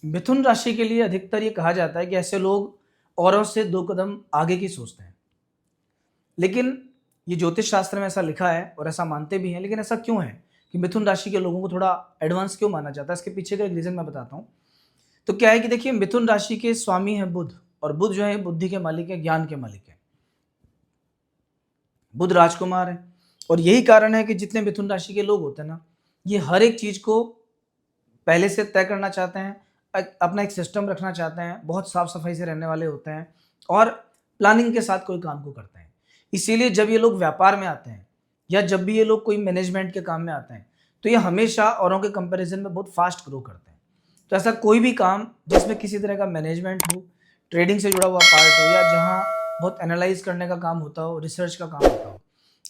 मिथुन राशि के लिए अधिकतर ये कहा जाता है कि ऐसे लोग औरों से 2 कदम आगे की सोचते हैं। लेकिन ये ज्योतिष शास्त्र में ऐसा लिखा है और ऐसा मानते भी हैं, लेकिन ऐसा क्यों है कि मिथुन राशि के लोगों को थोड़ा एडवांस क्यों माना जाता है? इसके पीछे का एक रीज़न मैं बताता हूँ। तो क्या है कि देखिए, मिथुन राशि के स्वामी हैं बुध, और बुध जो है बुद्धि के मालिक हैं, ज्ञान के मालिक हैं। बुध राजकुमार है, और यही कारण है कि जितने मिथुन राशि के लोग होते हैं ना, ये हर एक चीज़ को पहले से तय करना चाहते हैं, अपना एक सिस्टम रखना चाहते हैं, बहुत साफ सफाई से रहने वाले होते हैं और प्लानिंग के साथ कोई काम को करते हैं। इसीलिए जब ये लोग व्यापार में आते हैं या जब भी ये लोग कोई मैनेजमेंट के काम में आते हैं, तो ये हमेशा औरों के कंपैरिजन में बहुत फास्ट ग्रो करते हैं। तो ऐसा कोई भी काम जिसमें किसी तरह का मैनेजमेंट हो, ट्रेडिंग से जुड़ा हुआ पार्ट हो, या जहाँ बहुत एनालाइज करने का काम होता हो, रिसर्च का काम होता हो,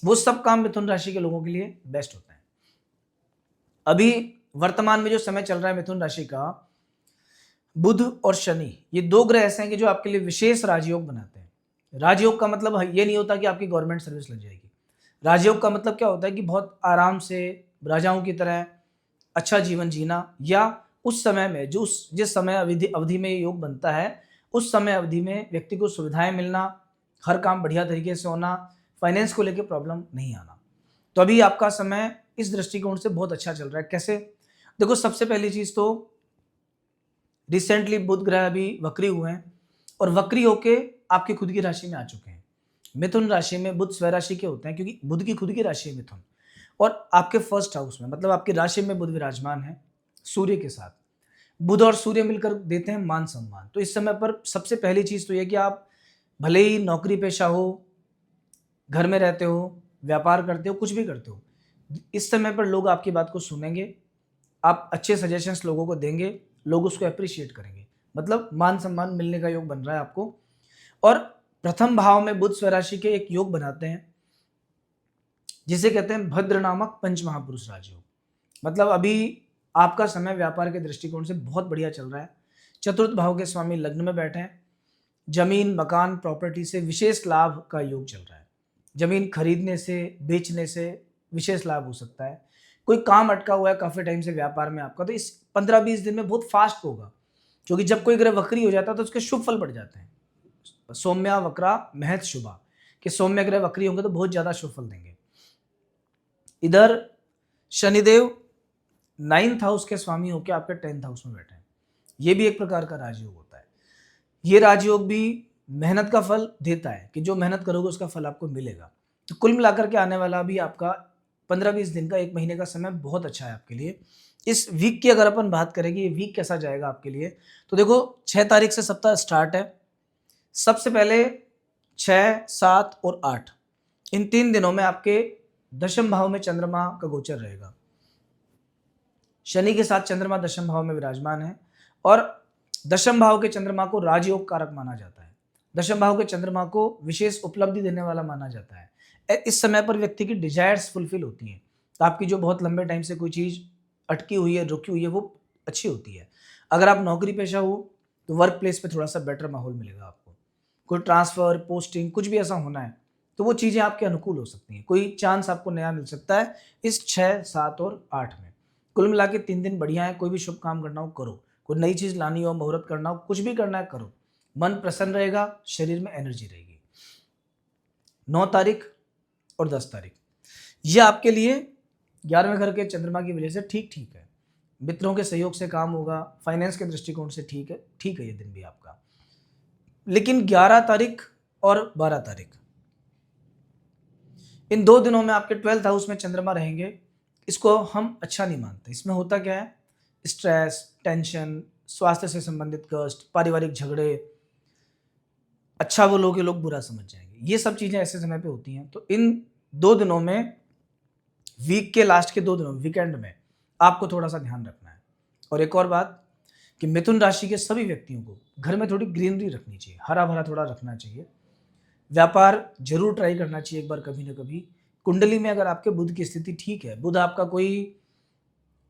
वो सब काम मिथुन राशि के लोगों के लिए बेस्ट होता है। अभी वर्तमान में जो समय चल रहा है मिथुन राशि का, बुध और शनि, ये 2 ग्रह ऐसे हैं कि जो आपके लिए विशेष राजयोग बनाते हैं। राजयोग का मतलब ये नहीं होता कि आपकी गवर्नमेंट सर्विस लग जाएगी। राजयोग का मतलब क्या होता है कि बहुत आराम से राजाओं की तरह अच्छा जीवन जीना, या उस समय में जिस समय अवधि में ये योग बनता है, उस समय अवधि में व्यक्ति को सुविधाएं मिलना, हर काम बढ़िया तरीके से होना, फाइनेंस को लेकर प्रॉब्लम नहीं आना। तो अभी आपका समय इस दृष्टिकोण से बहुत अच्छा चल रहा है। कैसे? देखो, सबसे पहली चीज तो रिसेंटली बुध ग्रह अभी वक्री हुए हैं, और वक्री होके आपकी खुद की राशि में आ चुके हैं। मिथुन राशि में बुध स्वराशि के होते हैं, क्योंकि बुध की खुद की राशि है मिथुन, और आपके फर्स्ट हाउस में, मतलब आपकी राशि में बुध विराजमान है सूर्य के साथ। बुध और सूर्य मिलकर देते हैं मान सम्मान। तो इस समय पर सबसे पहली चीज तो यह कि आप भले ही नौकरी पेशा हो, घर में रहते हो, व्यापार करते हो, कुछ भी करते हो, इस समय पर लोग आपकी बात को सुनेंगे, आप अच्छे सजेशंस लोगों को देंगे, लोग उसको अप्रिशिएट करेंगे, मतलब मान सम्मान मिलने का योग बन रहा है आपको। और प्रथम भाव में बुध स्वराशि के एक योग बनाते हैं जिसे कहते हैं भद्र नामक पंच महापुरुष राजयोग। मतलब अभी आपका समय व्यापार के दृष्टिकोण से बहुत बढ़िया चल रहा है। चतुर्थ भाव के स्वामी लग्न में बैठे हैं। जमीन, मकान, प्रॉपर्टी से विशेष लाभ का योग चल रहा है। जमीन खरीदने से, बेचने से विशेष लाभ हो सकता है। कोई काम अटका हुआ है काफी टाइम से व्यापार में आपका, तो इस 15-20 दिन में बहुत फास्ट होगा, क्योंकि जब कोई ग्रह वक्री हो जाता है तो उसके शुभ फल बढ़ जाते हैं। सौम्या वक्रा महत शुभा, कि सौम्य ग्रह वक्री होंगे तो बहुत ज्यादा शुभ फल देंगे। इधर शनिदेव 9th हाउस के स्वामी होकर आपके 10th हाउस में बैठे हैं। ये भी एक प्रकार का राजयोग होता है। ये राजयोग भी मेहनत का फल देता है, कि जो मेहनत करोगे उसका फल आपको मिलेगा। तो कुल मिलाकर के आने वाला भी आपका 15-20 दिन का, 1 महीने का समय बहुत अच्छा है आपके लिए। इस वीक की अगर अपन बात करें कि ये वीक कैसा जाएगा आपके लिए, तो देखो 6 तारीख से सप्ताह स्टार्ट है। सबसे पहले 6, 7 और 8, इन 3 दिनों में आपके दशम भाव में चंद्रमा का गोचर रहेगा। शनि के साथ चंद्रमा दशम भाव में विराजमान है, और दशम भाव के चंद्रमा को राजयोग कारक माना जाता है। दशम भाव के चंद्रमा को विशेष उपलब्धि देने वाला माना जाता है। इस समय पर व्यक्ति की डिजायर्स फुलफिल होती हैं। तो आपकी जो बहुत लंबे टाइम से कोई चीज अटकी हुई है, रुकी हुई है, वो अच्छी होती है। अगर आप नौकरी पेशा हो तो वर्क प्लेस पे थोड़ा सा बेटर माहौल मिलेगा आपको। कोई ट्रांसफर, पोस्टिंग, कुछ भी ऐसा होना है तो वो चीजें आपके अनुकूल हो सकती हैं। कोई चांस आपको नया मिल सकता है इस 6, 7 और 8 में। कुल मिला के 3 दिन बढ़िया है। कोई भी शुभ काम करना हो करो, कोई नई चीज लानी हो, मुहूर्त करना हो, कुछ भी करना है करो। मन प्रसन्न रहेगा, शरीर में एनर्जी रहेगी। 9 तारीख और 10 तारीख ये आपके लिए 11वें घर के चंद्रमा की वजह से ठीक ठीक है। मित्रों के सहयोग से काम होगा, फाइनेंस के दृष्टिकोण से ठीक है, ठीक है ये दिन भी आपका। लेकिन 11 तारीख और 12 तारीख, इन 2 दिनों में आपके 12th हाउस में चंद्रमा रहेंगे। इसको हम अच्छा नहीं मानते। इसमें होता क्या है, स्ट्रेस, टेंशन, स्वास्थ्य से संबंधित कष्ट, पारिवारिक झगड़े, अच्छा बोलोगे लोग बुरा समझ जाएंगे, ये सब चीजें ऐसे समय पे होती हैं। तो इन 2 दिनों में, वीक के लास्ट के 2 दिनों, वीकेंड में आपको थोड़ा सा ध्यान रखना है। और एक और बात कि मिथुन राशि के सभी व्यक्तियों को घर में थोड़ी ग्रीनरी रखनी चाहिए, हरा भरा थोड़ा रखना चाहिए। व्यापार जरूर ट्राई करना चाहिए एक बार, कभी ना कभी। कुंडली में अगर आपके बुध की स्थिति ठीक है, बुध आपका कोई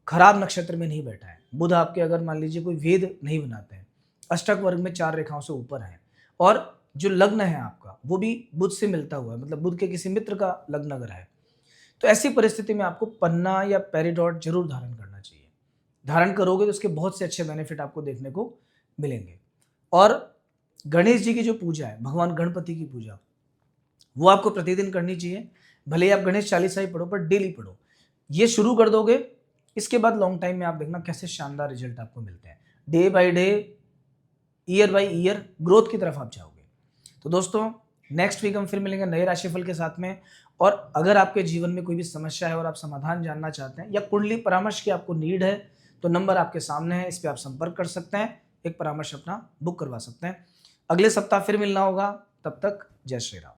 खराब नक्षत्र में नहीं बैठा है, बुध आपके अगर मान लीजिए कोई वेद नहीं बनाते हैं, अष्टक वर्ग में 4 रेखाओं से ऊपर है, और जो लग्न है आपका वो भी बुध से मिलता हुआ है, मतलब बुध के किसी मित्र का लग्न अगर है, तो ऐसी परिस्थिति में आपको पन्ना या पेरिडॉट जरूर धारण करना चाहिए। धारण करोगे तो उसके बहुत से अच्छे बेनिफिट आपको देखने को मिलेंगे। और गणेश जी की जो पूजा है, भगवान गणपति की पूजा, वो आपको प्रतिदिन करनी चाहिए। भले ही आप गणेश चालीसा ही पढ़ो, पर डेली पढ़ो। ये शुरू कर दोगे, इसके बाद लॉन्ग टाइम में आप देखना कैसे शानदार रिजल्ट आपको मिलते हैं। Day by day, year by year growth की तरफ आप जाओगे। तो दोस्तों, नेक्स्ट वीक हम फिर मिलेंगे नए राशिफल के साथ में। और अगर आपके जीवन में कोई भी समस्या है और आप समाधान जानना चाहते हैं या कुंडली परामर्श की आपको नीड है, तो नंबर आपके सामने है, इस पर आप संपर्क कर सकते हैं, एक परामर्श अपना बुक करवा सकते हैं। अगले सप्ताह फिर मिलना होगा, तब तक जय श्री राम।